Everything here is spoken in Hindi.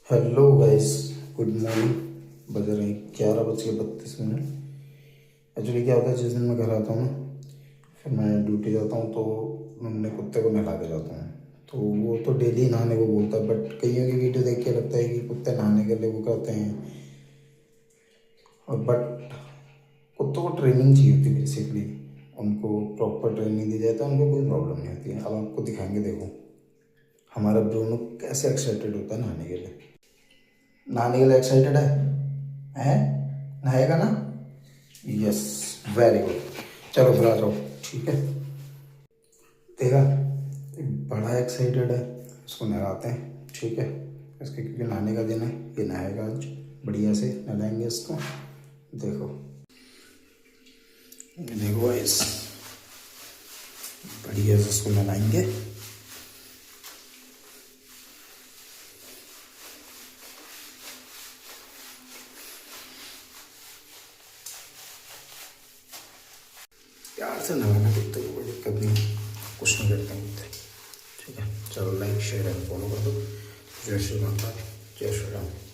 Hello guys, good morning. बज रहे 11:32। एक्चुअली क्या होता है, जिस दिन मैं घर आता हूँ ना, फिर मैं ड्यूटी जाता हूँ तो मैं अपने कुत्ते को नहला के जाता हूँ। तो वो तो डेली नहाने को बोलता है, बट कईयों की वीडियो देख के लगता है कि कुत्ते नहाने के लिए वो कहते हैं। और बट कुत्तों को ट्रेनिंग चाहिए होती है बेसिकली। उनको प्रॉपर ट्रेनिंग दी जाए तो उनको कोई प्रॉब्लम नहीं होती है। अब आपको दिखाएंगे, देखो हमारा ब्रूनो कैसे एक्साइटेड होता है नहाने के लिए। नहाने के लिए एक्साइटेड है? नहाएगा ना? Yes, very good. चलो फिर आ जाओ, ठीक है। देखा, बड़ा एक्साइटेड है, उसको नहलाते हैं, ठीक है। इसके क्योंकि नहाने का दिन है, ये नहाएगा आज, बढ़िया से नहलाएंगे इसको। देखो देखो इस बढ़िया से इसको नहलाएंगे। प्यार से नहलाना कुत्ते को, कोई दिक्कत नहीं, कुछ नहीं करते कुत्ते, ठीक है। चलो लाइक शेयर एंड फॉलो कर दो। जय श्री माता, जय श्री राम।